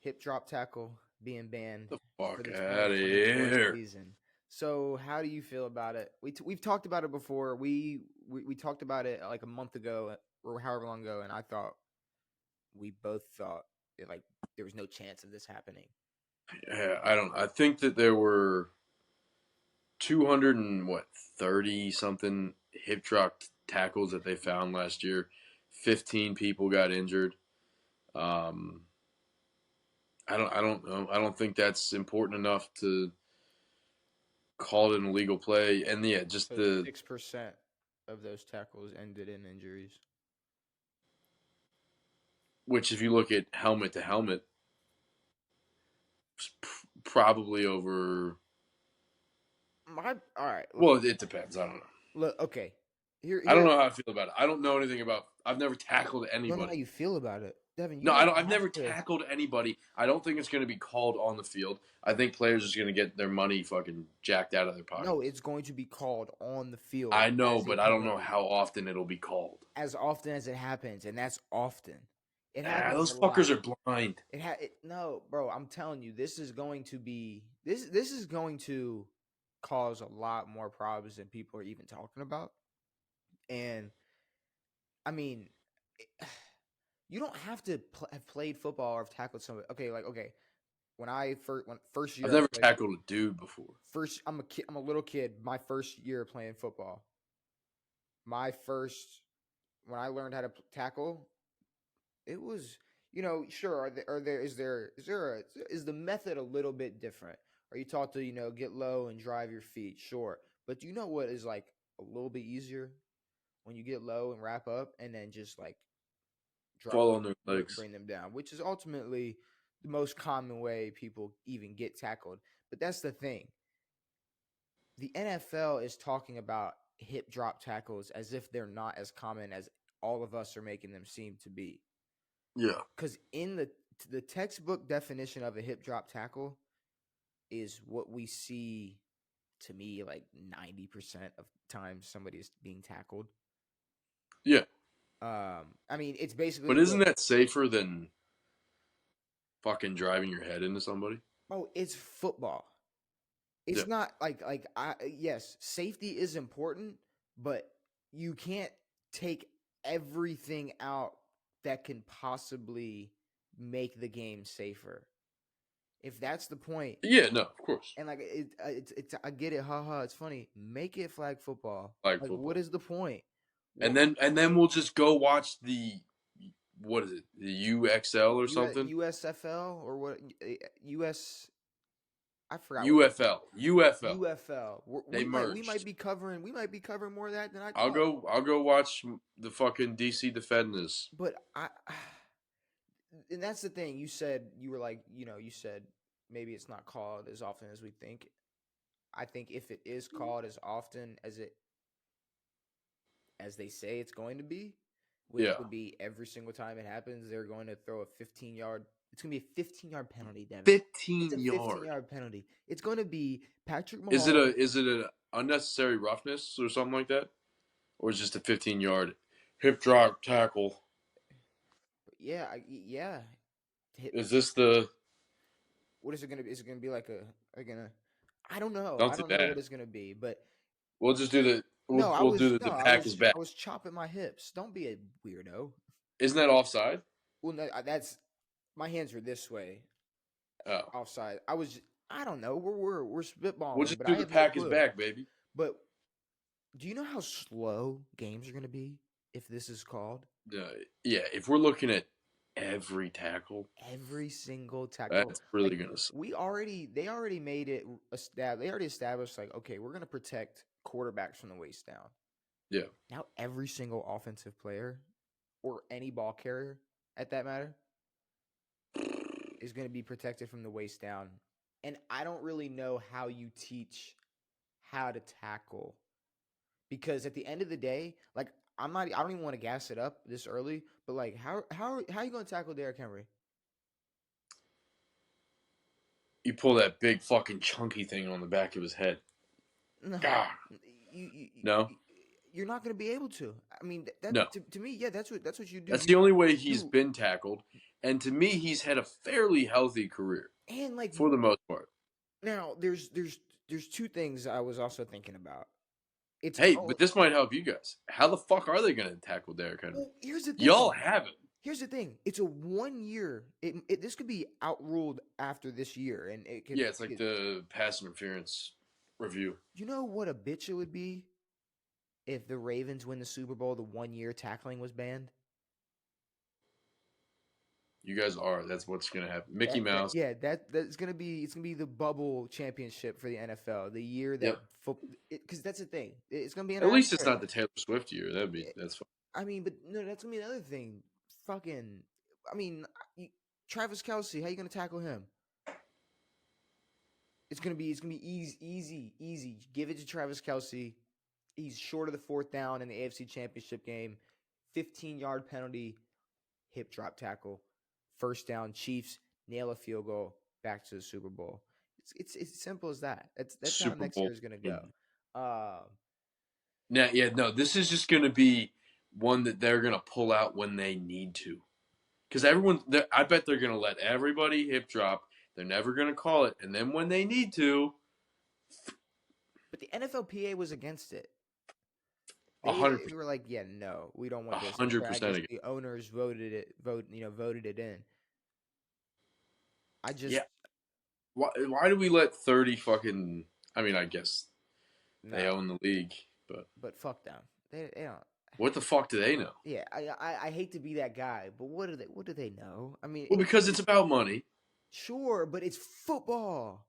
hip drop tackle being banned The for fuck the out of 2024 here. season. So, how do you feel about it? We've talked about it before. We talked about it like a month ago or however long ago, and we both thought like there was no chance of this happening. Yeah, I think that there were 230 something hip drop tackles that they found last year. 15 people got injured. Um, I don't know. I don't think that's important enough to call it an illegal play. And yeah, just So the 6% of those tackles ended in injuries. which if you look at helmet to helmet, probably over. All right. Well, it depends. I don't know. Look, okay. I don't Here. know how I feel about it. I don't know anything about. I've never tackled You don't know how anybody. you feel about it, Devin. You No, I don't don't. I've have never to. tackled anybody. I don't think it's going to be called on the field. I think players are just going to get their money fucking jacked out of their No, pockets. it's going to be called on the field I know, as a but I don't know penalty how often it'll be called. as often as it happens, and that's often. It happens a Those lot. fuckers are blind. No, bro. I'm telling you, this is going to be this. This is going to cause a lot more problems than people are even talking about. And I mean, you don't have to have played football or have tackled somebody. Okay, like okay, when first I've year I never played tackled a dude before. first I'm a kid, I'm a little kid. My first year playing football, my first when I learned how to tackle, it was sure are there is the method a little bit different? Are you taught to get low and drive your feet? Sure, but do you know what is like a little bit easier when you get low and wrap up and then just like drop Fall on their legs. bring them down, which is ultimately the most common way people even get tackled. But that's the thing. The NFL is talking about hip drop tackles as if they're not as common as all of us are making them seem to be. Yeah. Because in the textbook definition of a hip drop tackle is what we see to me like 90% of times somebody is being tackled. Yeah. I mean, it's basically But isn't that safer than fucking driving your head into somebody? it's football. Yeah. It's not like I yes, safety is important, but you can't take everything out that can possibly make the game safer. If that's the point, Yeah, no, of course. and like it's I get it, haha, it's funny. Make it flag football. Like Like, what football. is the point? And What then we'll just go watch the what is it? The UXL or something? USFL or what? US. I forgot what it's UFL. UFL. UFL. They We might merged. be covering more of that than I I'll thought. go watch the fucking DC Defenders. But and that's the thing. You said you were like, you said maybe it's not called as often as we think. I think if it is called as often as they say it's going to be, which Yeah. would be every single time it happens, they're going to throw a 15-yard. It's going to be a 15-yard penalty, Devin. It's 15 a yard. 15-yard penalty. It's going to be Patrick Is Mahomes. it a unnecessary roughness or something like that? Or is it just a 15-yard hip drop tackle? Yeah, yeah. Is this the What is it going to be? Is it going to be like a gonna? I don't know. don't I do don't know what that. it's going to be, but We'll just do the no, we'll do no, the pack is back. I was chopping my hips. Don't be a weirdo. Isn't that offside? Well, no, that's my hands were this way, Oh. offside. I don't know. We're We'll spitballing, just but do I the have no pack is clue. back, baby. But do you know how slow games are going to be if this is called? Yeah, if we're looking at every tackle, Every single tackle. that's really Like gonna suck. they already made it. They already established like, okay, we're going to protect quarterbacks from the waist down. Yeah. Now every single offensive player or any ball carrier at that matter is going to be protected from the waist down. And I don't really know how you teach how to tackle because at the end of the day, like I don't even want to gas it up this early, but like how are you going to tackle Derrick Henry? You pull that big fucking chunky thing on the back of his head. No. God. You No? you're not going to be able to. I mean, No. to me, yeah, that's what you do. That's the only way he's You been tackled. And to me, he's had a fairly healthy career and like for the most part. now, there's two things I was also thinking about. It's Hey, oh but this might help you guys. How the fuck are they going to tackle Derrick Henry? well, here's the Y'all thing. have it. Here's the thing. It's a 1 year. This could be outruled after this year, and Yeah, it's it like could. the pass interference review. You know what a bitch it would be if the Ravens win the Super Bowl, the 1 year tackling was banned. You guys are. That's what's going to happen. Mickey That Mouse. yeah, that's gonna be it's gonna be the bubble championship for the NFL. The year that Yep. because that's the thing. It's gonna be At least it's arbitrary. not the Taylor Swift year. That's fine. I mean, but no, that's gonna be another thing. Fucking, I mean, Travis Kelsey, how you gonna tackle him? It's gonna be easy. Give it to Travis Kelsey. He's short of the fourth down in the AFC Championship game. 15-yard penalty, hip drop tackle, first down. Chiefs nail a field goal, back to the Super Bowl. It's simple as that. That's how Super next Bowl. year is gonna go. Um, Now, yeah, no, this is just going to be one that they're going to pull out when they need to. Because I bet they're going to let everybody hip drop. They're never going to call it. And then when they need to, but the NFLPA was against it. They 100%. were like, yeah, no, we don't want this. But I 100% guess again. the owners voted it in. I just Yeah. Why do we let 30 fucking. I mean, I guess they no, own the league, but but fuck them. They don't. what the fuck do they know? Yeah, I hate to be that guy, but what do they know? I mean, Well, because it's about money. sure, but it's football.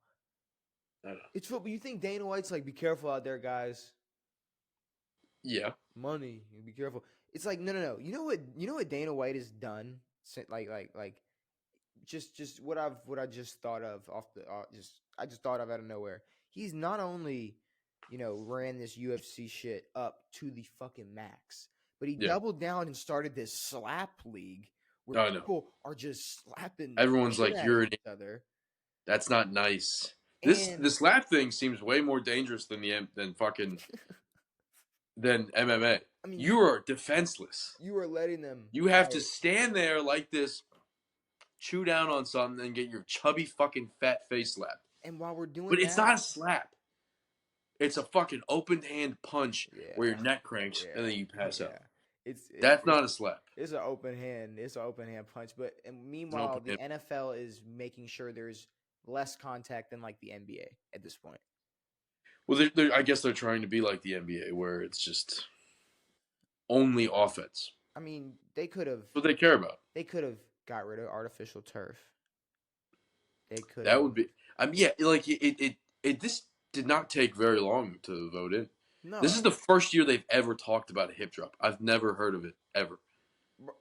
I don't know. It's football. You think Dana White's like, be careful out there, guys. Yeah. Money, be careful. It's like no. You know what Dana White has done? Like just what I just thought of off the just I just thought of out of nowhere. He's not only ran this UFC shit up to the fucking max, but he Yeah. doubled down and started this slap league where I know. people are just slapping the Everyone's shit like, out of you're an. each other. That's not nice. And This lap thing seems way more dangerous than fucking than MMA. I mean, You are defenseless. you are letting them You have to fight, stand there like this, chew down on something, and get your chubby fucking fat face slapped. and while we're doing But it's that, not a slap. It's a fucking open hand punch where yeah, your neck cranks and yeah, then you pass yeah. out. It's it, That's not a slap. it's an open hand. It's an open hand punch. But and It's an meanwhile, open the hand. NFL is making sure there's less contact than like the NBA at this point. Well, I guess they're trying to be like the NBA, where it's just only offense. I mean, they could have That's what they care about. got rid of artificial turf. They could That have. would be. I mean, yeah, like it. This did not take very long to vote in. This No, is the first year they've ever talked about a hip drop. I've never heard of it ever.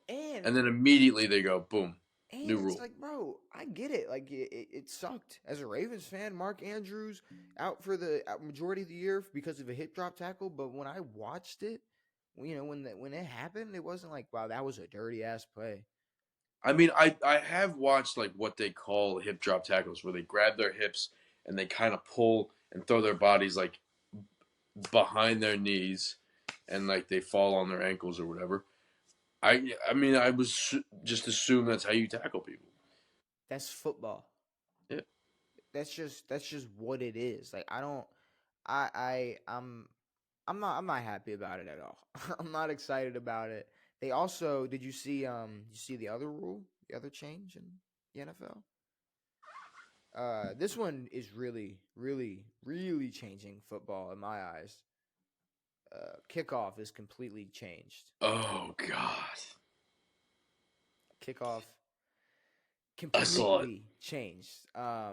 and And then immediately they go, boom, new it's rule. like, bro, I get it. Like it sucked as a Ravens fan. Mark Andrews out for the majority of the year because of a hip drop tackle. But when I watched it, when it happened, it wasn't like, wow, that was a dirty ass play. I mean, I have watched like what they call hip drop tackles, where they grab their hips and they kind of pull and throw their bodies like behind their knees, and like they fall on their ankles or whatever. I mean, I was just assume that's how you tackle people. That's football. Yeah. That's just what it is. Like I don't I'm not happy about it at all. I'm not excited about it. They also did you see the other rule, the other change in the NFL? This one is really changing football in my eyes. Kickoff is completely changed. Oh God, Kickoff I saw it. completely changed.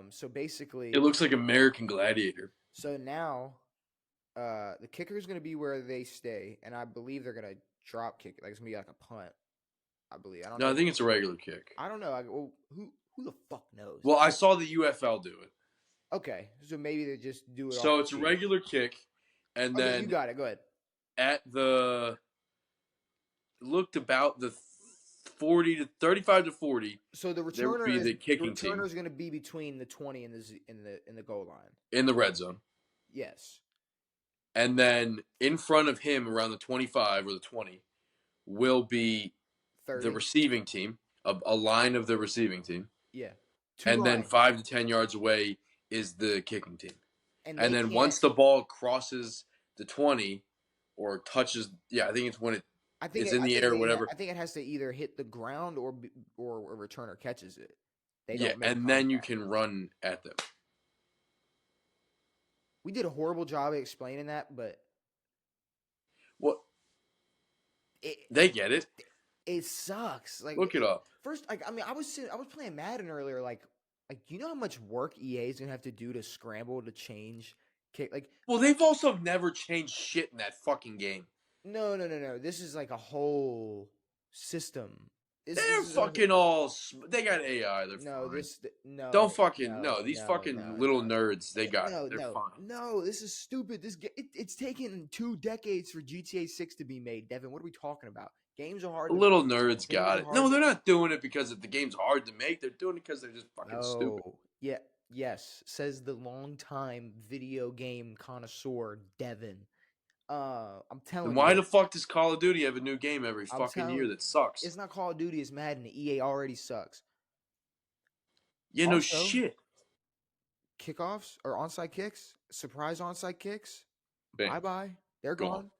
So basically, It looks like American Gladiator. so now the kicker is going to be where they stay, and I believe they're going to drop kick. Like it's going to be like a punt. I believe. I don't No, know. I think it's a regular kick. I don't know. Well, who the fuck knows? Well, I saw the UFL do it. Okay, so maybe they just do it. So off it's a the regular kick, and Okay, you then got it. Go ahead. at the looked about the 40 to 35 to 40, So the there would returner be is the kicking team going to be between the 20 and the goal line. in the red zone. Yes. And then in front of him, around the 25 or the 20, will be the 30. receiving team, a line of the receiving team. Yeah. Two And then lines. 5 to 10 yards away is the kicking team. And And they then can't. once the ball crosses the 20 or touches, yeah, I think it's when it's in the air or whatever. I think it has to either hit the ground or a returner catches it. They Yeah, don't make and then you contact. can run at them. We did a horrible job of explaining that, but Well, it they get it. it sucks. Like Look it up. first, like I mean, I was playing Madden earlier. Like you know how much work EA is gonna have to do to scramble to change kick. Like Well, they've also never changed shit in that fucking game. no. This is like a whole system. This They're is a fucking all. They got AI. They're no. fine. This Don't no fucking no no. These no fucking no little no. nerds. They got it. No, They're no, fine. no! This is stupid. It's taken 2 decades for GTA 6 to be made. Devin, what are we talking about? Games are hard The to little make. nerds Games got are it. hard No, to they're not doing it because the game's hard to make. They're doing it because they're just fucking stupid. no. Yeah, yes, says the longtime video game connoisseur Devin. I'm Then telling why you, the fuck does Call of Duty have a new game every I'm fucking year telling. that sucks? It's not Call of Duty. It's Madden. EA already sucks. Yeah, no Also, shit. kickoffs or onside kicks, surprise onside kicks. Bye Bam, bye. They're gone. gone.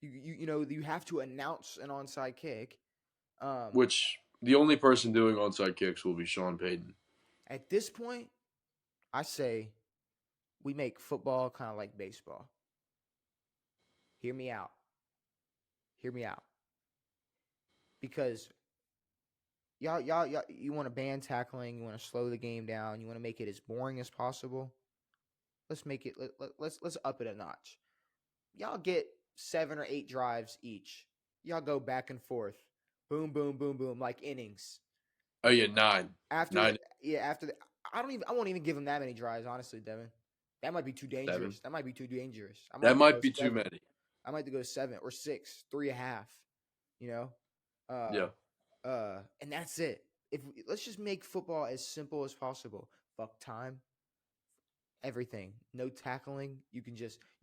You know you have to announce an onside kick. Which the only person doing onside kicks will be Sean Payton. At this point, I say we make football kind of like baseball. Hear me out. Hear me out. Because y'all you want to ban tackling, you want to slow the game down, you want to make it as boring as possible. Let's make it let's up it a notch. Y'all get 7 or 8 drives each. Y'all go back and forth. Boom, boom, boom, boom, like innings. Oh yeah, nine. After Nine, after the, I won't even give him that many drives, honestly, Devin. That might be too dangerous. 7. That might be too dangerous. I might That have to might go be too 7. many. I might have to go 7 or 6, 3.5. You know, Yeah. and that's it. Let's just make football as simple as possible. Fuck time, everything. No tackling. You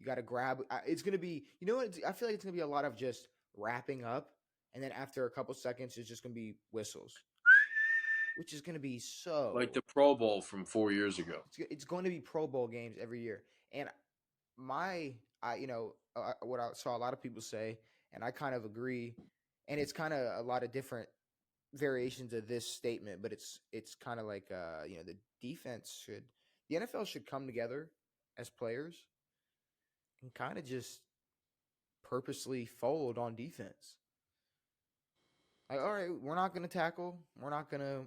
got to grab. It's gonna be. You know what? I feel like it's gonna be a lot of just wrapping up, and then after a couple seconds, it's just gonna be whistles, which is gonna be Like so. the Pro Bowl from 4 years ago. It's going to be Pro Bowl games every year, and what I saw a lot of people say, and I kind of agree, and it's kind of a lot of different variations of this statement, but it's kind of like the the NFL should come together as players and kind of just purposely fold on defense. Like, all right, we're not gonna tackle, we're not gonna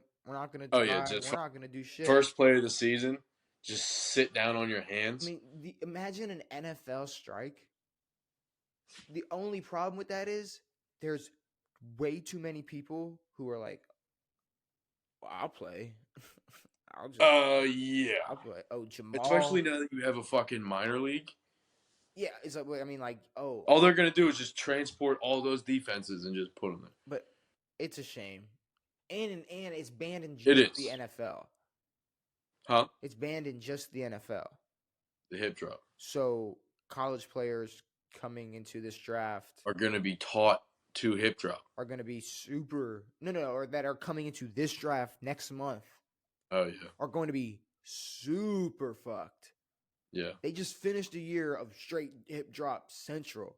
Oh yeah, drive, just we're not gonna do shit. first play of the season. Just sit down on your I hands. mean, imagine an NFL strike. The only problem with that is there's way too many people who are like, well, I'll play. Yeah. I'll play. Oh, Especially Jamal. now that you have a fucking minor league. Yeah, it's like I mean, like, oh, All they're gonna do is just transport all those defenses and just put them there. but it's a shame, and it's banned in It just the is, NFL. huh? It's banned in just the NFL. The hip drop So college players coming into this draft are gonna be taught to hip drop. are going to be super no, or that are coming into this draft next month Oh yeah, are going to be super fucked. yeah. They just finished a year of straight hip drop central.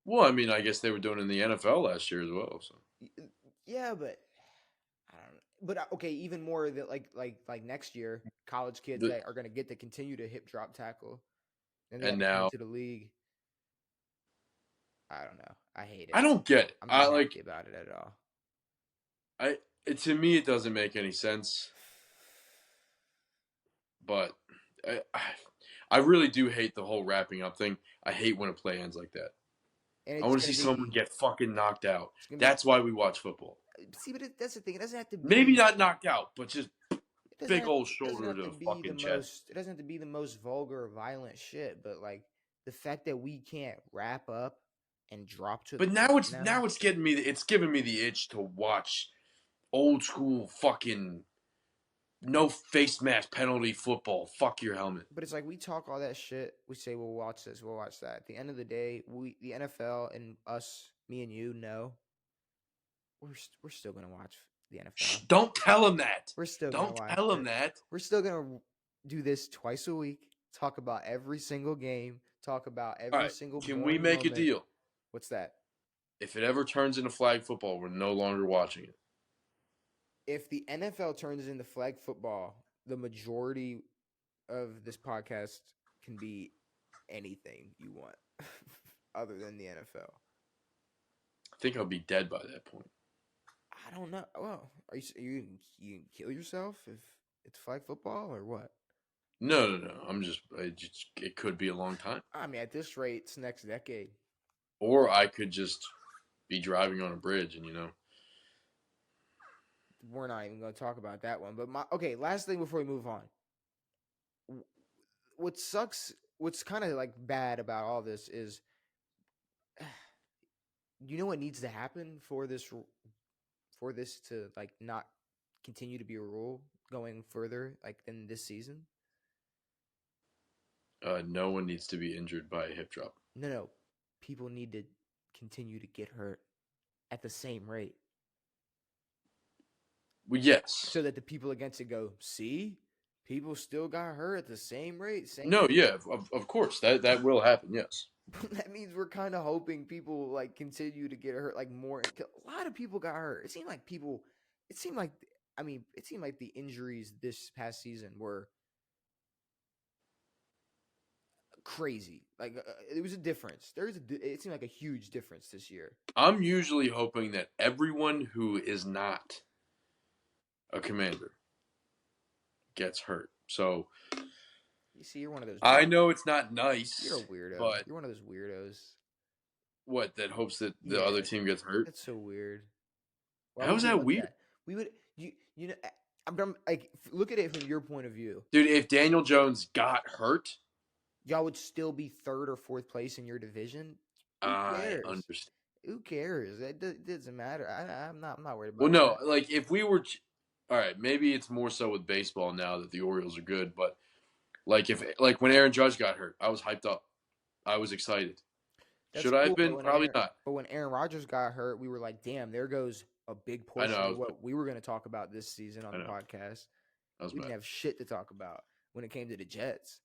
Well, I mean, I guess they were doing it in the NFL last year as well. So Yeah, but I don't know. But okay, even more that like next year, college kids the, that are going to get to continue to hip drop tackle, and they have and to come now into the league. I don't know. I hate it. I don't get it. I'm I not like happy about it at all. to me it doesn't make any sense. But I really do hate the whole wrapping up thing. I hate when a play ends like that. And I it's want to gonna see someone be. get fucking knocked out. It's gonna be. That's why we watch football. See, but that's the thing. It doesn't have to be. Maybe not knocked out, but just big old It doesn't shoulder have to to be the fucking chest. most. It doesn't have to be the most vulgar, violent shit. But like the fact that we can't wrap up and drop to the But now it's ground now. getting me. It's giving me the itch to watch old school fucking no face mask penalty football. Fuck your helmet. But it's like we talk all that shit. We say we'll watch this, we'll watch that. At the end of the day, the NFL and us, me and you, know we're still gonna watch the Shh, NFL. don't tell him that. We're still gonna Don't watch tell him it. that. We're still gonna do this twice a week. Talk about every single game. Talk about All every right, single can we boring make a moment. deal? What's that? If it ever turns into flag football, we're no longer watching it. If the NFL turns into flag football, the majority of this podcast can be anything you want other than the NFL. I think I'll be dead by that point. I don't know. Well, you can kill yourself if it's flag football or what? No. It could be a long time. I mean, at this rate, it's next decade. Or I could just be driving on a bridge and, We're not even going to talk about that one. But okay, last thing before we move on. What sucks, what's kind of like bad about all this is, you know what needs to happen for this to like not continue to be a rule going further like in this season? no one needs to be injured by a hip drop. No. People need to continue to get hurt at the same rate. Well, yes. So that the people against it go, see, people still got hurt at the same rate. No, yeah, of course. That will happen, yes. That means we're kind of hoping people like continue to get hurt, like more. A lot of people got hurt. It seemed like the injuries this past season were crazy. Like it was a difference. It seemed like a huge difference this year. I'm usually hoping that everyone who is not a Commander gets hurt. So you see, you're one of those. I know it's not nice. You're a weirdo. But you're one of those weirdos. What, that hopes that the other team gets hurt? That's so weird. How is that weird? We would you know I'm like, look at it from your point of view, dude. If Daniel Jones got hurt, y'all would still be third or fourth place in your division. Who cares? I understand. Who cares? It doesn't matter. I'm not worried about. Well, no, that. like if we were, all right, maybe it's more so with baseball now that the Orioles are good, but like when Aaron Judge got hurt, I was hyped up. I was excited. That's Should I have been? Probably not. But when Aaron Rodgers got hurt, we were like, damn, there goes a big portion of what we were going to talk about this season on the podcast. We didn't have shit to talk about when it came to the Jets.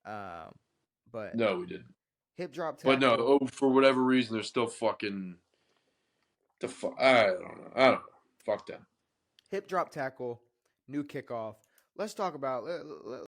But no, we didn't. Hip drop tackle. But no, for whatever reason, they're still fucking. I don't know. Fuck them. Hip drop tackle, new kickoff. Let's talk about.